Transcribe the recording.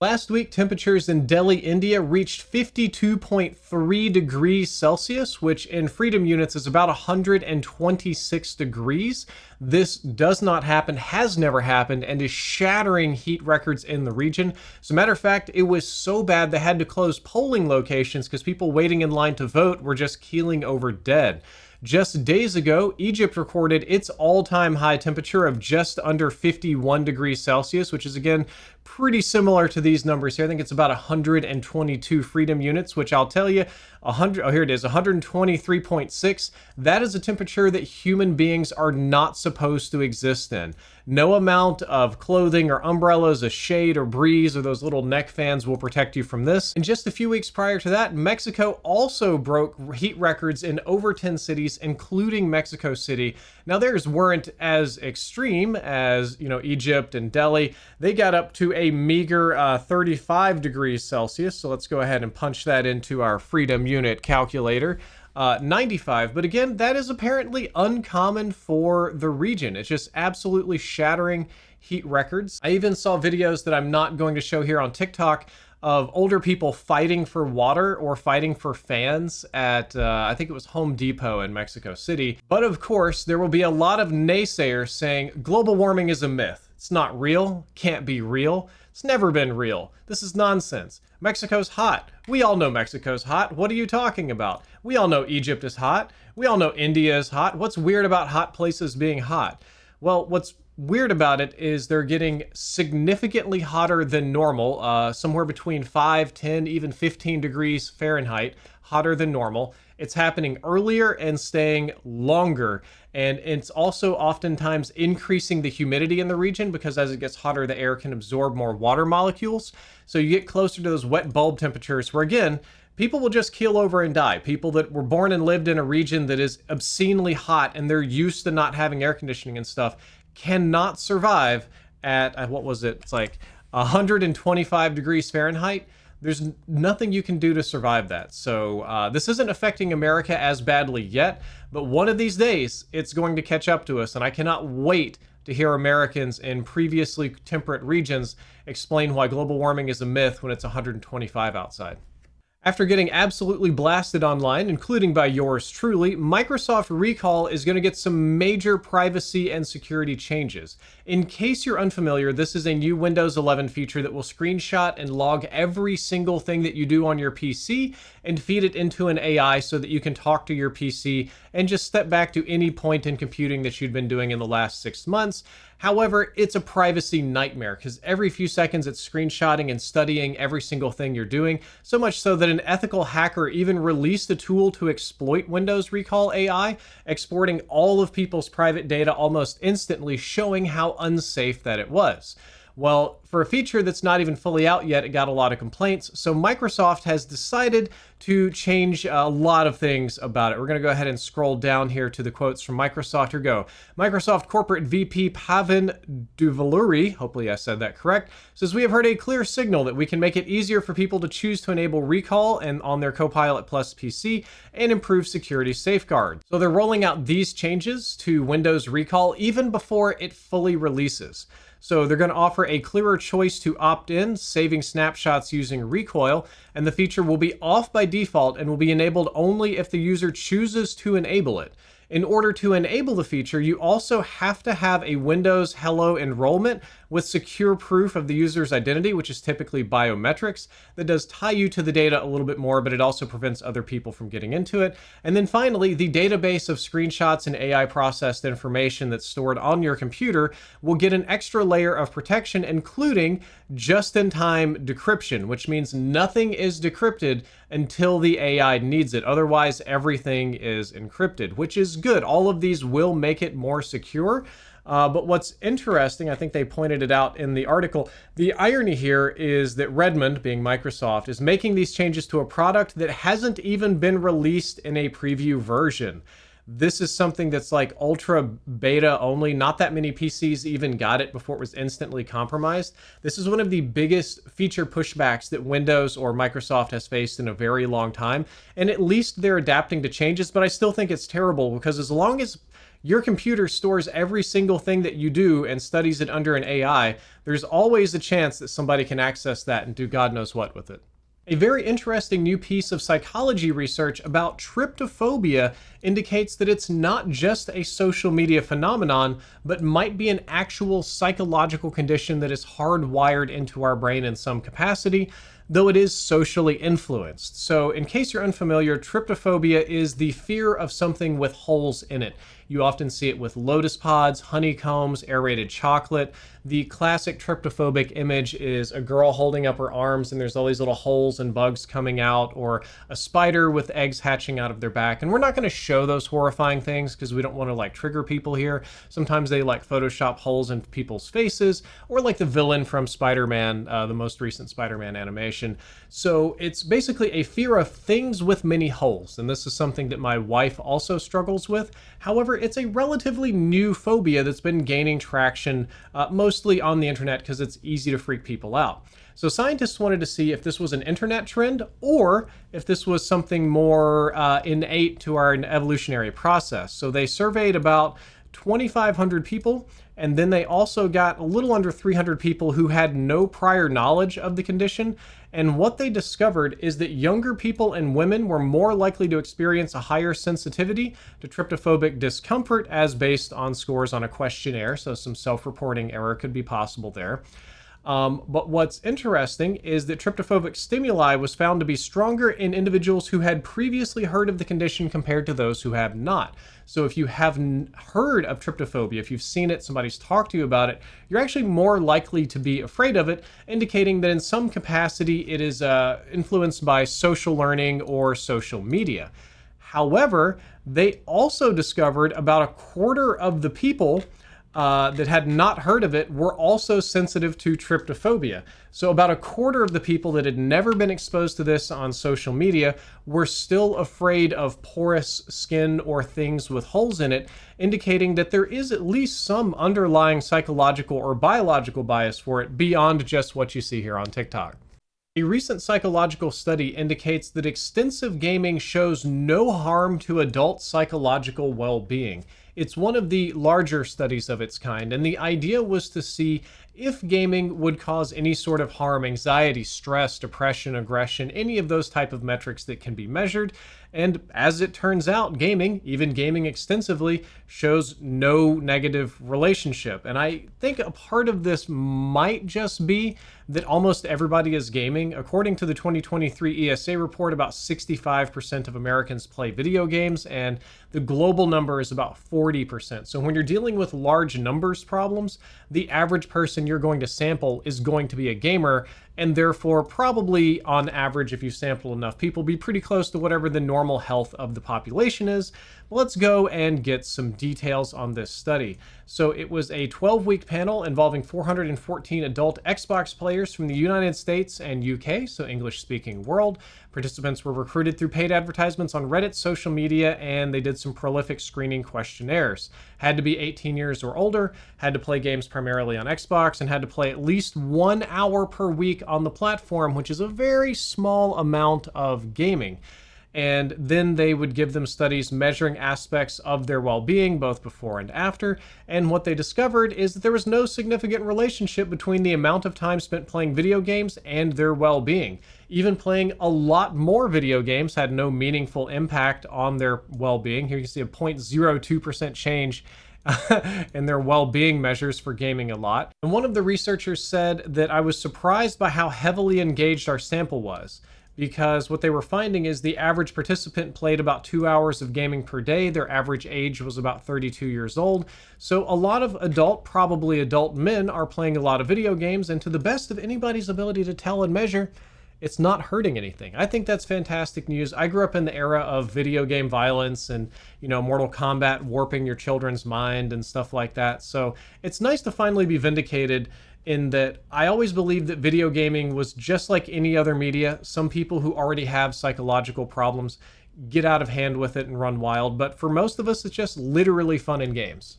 Last week, temperatures in Delhi, India reached 52.3 degrees Celsius, which in freedom units is about 126 degrees. This does not happen, has never happened, and is shattering heat records in the region. As a matter of fact, it was so bad they had to close polling locations because people waiting in line to vote were just keeling over dead. Just days ago, Egypt recorded its all-time high temperature of just under 51 degrees Celsius, which is again pretty similar to these numbers here. I think it's about 122 freedom units, which I'll tell you, here it is, 123.6. That is a temperature that human beings are not supposed to exist in. No amount of clothing or umbrellas, a shade or breeze, or those little neck fans will protect you from this. And just a few weeks prior to that, Mexico also broke heat records in over 10 cities, including Mexico City. Now theirs weren't as extreme as, Egypt and Delhi. They got up to a meager 35 degrees Celsius. So let's go ahead and punch that into our freedom unit calculator. 95, but again, that is apparently uncommon for the region. It's just absolutely shattering heat records. I even saw videos that I'm not going to show here on TikTok of older people fighting for water or fighting for fans at, I think it was Home Depot in Mexico City. But of course, there will be a lot of naysayers saying global warming is a myth. It's not real, can't be real. It's never been real. This is nonsense. Mexico's hot. We all know Mexico's hot. What are you talking about? We all know Egypt is hot. We all know India is hot. What's weird about hot places being hot? Well, what's weird about it is they're getting significantly hotter than normal, somewhere between 5, 10, even 15 degrees Fahrenheit, hotter than normal. It's happening earlier and staying longer. And it's also oftentimes increasing the humidity in the region because as it gets hotter, the air can absorb more water molecules. So you get closer to those wet bulb temperatures where, again, people will just keel over and die. People that were born and lived in a region that is obscenely hot and they're used to not having air conditioning and stuff cannot survive at, what was it? It's like 125 degrees Fahrenheit. There's nothing you can do to survive that. So this isn't affecting America as badly yet, but one of these days it's going to catch up to us. And I cannot wait to hear Americans in previously temperate regions explain why global warming is a myth when it's 125 outside. After getting absolutely blasted online, including by yours truly, Microsoft Recall is going to get some major privacy and security changes. In case you're unfamiliar, this is a new Windows 11 feature that will screenshot and log every single thing that you do on your PC and feed it into an AI so that you can talk to your PC and just step back to any point in computing that you'd been doing in the last 6 months. However, it's a privacy nightmare because every few seconds it's screenshotting and studying every single thing you're doing, so much so that an ethical hacker even released a tool to exploit Windows Recall AI, exporting all of people's private data almost instantly, showing how unsafe that it was. Well, for a feature that's not even fully out yet, it got a lot of complaints, so Microsoft has decided to change a lot of things about it. We're going to go ahead and scroll down here to the quotes from Microsoft. Here go. Microsoft Corporate VP Pavan Duvaluri, hopefully I said that correct, says, "We have heard a clear signal that we can make it easier for people to choose to enable Recall and on their Copilot Plus PC and improve security safeguards." So they're rolling out these changes to Windows Recall even before it fully releases. So they're going to offer a clearer choice to opt in, saving snapshots using Recoil, and the feature will be off by default and will be enabled only if the user chooses to enable it. In order to enable the feature, you also have to have a Windows Hello enrollment with secure proof of the user's identity, which is typically biometrics. That does tie you to the data a little bit more, but it also prevents other people from getting into it. And then finally, the database of screenshots and AI processed information that's stored on your computer will get an extra layer of protection, including just-in-time decryption, which means nothing is decrypted until the AI needs it. Otherwise, everything is encrypted, which is good. All of these will make it more secure. But what's interesting, I think they pointed it out in the article, the irony here is that Redmond, being Microsoft, is making these changes to a product that hasn't even been released in a preview version. This is something that's like ultra beta only. Not that many PCs even got it before it was instantly compromised. This is one of the biggest feature pushbacks that Windows or Microsoft has faced in a very long time. And at least they're adapting to changes, but I still think it's terrible because as long as your computer stores every single thing that you do and studies it under an AI, there's always a chance that somebody can access that and do God knows what with it. A very interesting new piece of psychology research about tryptophobia indicates that it's not just a social media phenomenon, but might be an actual psychological condition that is hardwired into our brain in some capacity, though it is socially influenced. So, in case you're unfamiliar, tryptophobia is the fear of something with holes in it. You often see it with lotus pods, honeycombs, aerated chocolate. The classic tryptophobic image is a girl holding up her arms and there's all these little holes and bugs coming out, or a spider with eggs hatching out of their back. And we're not going to show those horrifying things because we don't want to like trigger people here. Sometimes they like Photoshop holes in people's faces, or like the villain from Spider-Man, the most recent Spider-Man animation. So it's basically a fear of things with many holes. And this is something that my wife also struggles with. However, it's a relatively new phobia that's been gaining traction mostly on the internet because it's easy to freak people out. So scientists wanted to see if this was an internet trend or if this was something more innate to our evolutionary process. So they surveyed about 2,500 people, and then they also got a little under 300 people who had no prior knowledge of the condition. And what they discovered is that younger people and women were more likely to experience a higher sensitivity to tryptophobic discomfort as based on scores on a questionnaire. So some self-reporting error could be possible there. But what's interesting is that tryptophobic stimuli was found to be stronger in individuals who had previously heard of the condition compared to those who have not. So if you haven't heard of tryptophobia, if you've seen it, somebody's talked to you about it, you're actually more likely to be afraid of it, indicating that in some capacity it is influenced by social learning or social media. However, they also discovered about a quarter of the people that had not heard of it were also sensitive to tryptophobia. So about a quarter of the people that had never been exposed to this on social media were still afraid of porous skin or things with holes in it, indicating that there is at least some underlying psychological or biological bias for it beyond just what you see here on TikTok. A recent psychological study indicates that extensive gaming shows no harm to adult psychological well-being. It's one of the larger studies of its kind, and the idea was to see if gaming would cause any sort of harm, anxiety, stress, depression, aggression, any of those type of metrics that can be measured. And as it turns out, gaming, even gaming extensively, shows no negative relationship. And I think a part of this might just be that almost everybody is gaming. According to the 2023 ESA report, about 65% of Americans play video games, and the global number is about 40%. So when you're dealing with large numbers problems, the average person you're going to sample is going to be a gamer, and therefore probably on average, if you sample enough people, be pretty close to whatever the normal health of the population is. Let's go and get some details on this study. So it was a 12-week panel involving 414 adult Xbox players from the United States and UK, so English-speaking world. Participants were recruited through paid advertisements on Reddit, social media, and they did some prolific screening questionnaires. Had to be 18 years or older, had to play games primarily on Xbox, and had to play at least 1 hour per week on the platform, which is a very small amount of gaming. And then they would give them studies measuring aspects of their well-being, both before and after. And what they discovered is that there was no significant relationship between the amount of time spent playing video games and their well-being. Even playing a lot more video games had no meaningful impact on their well-being. Here you can see a 0.02% change in their well-being measures for gaming a lot. And one of the researchers said that I was surprised by how heavily engaged our sample was, because what they were finding is the average participant played about 2 hours of gaming per day. Their average age was about 32 years old. So a lot of probably adult men are playing a lot of video games, and to the best of anybody's ability to tell and measure, it's not hurting anything. I think that's fantastic news. I grew up in the era of video game violence and, Mortal Kombat warping your children's mind and stuff like that. So it's nice to finally be vindicated in that I always believed that video gaming was just like any other media. Some people who already have psychological problems get out of hand with it and run wild, but for most of us, it's just literally fun in games.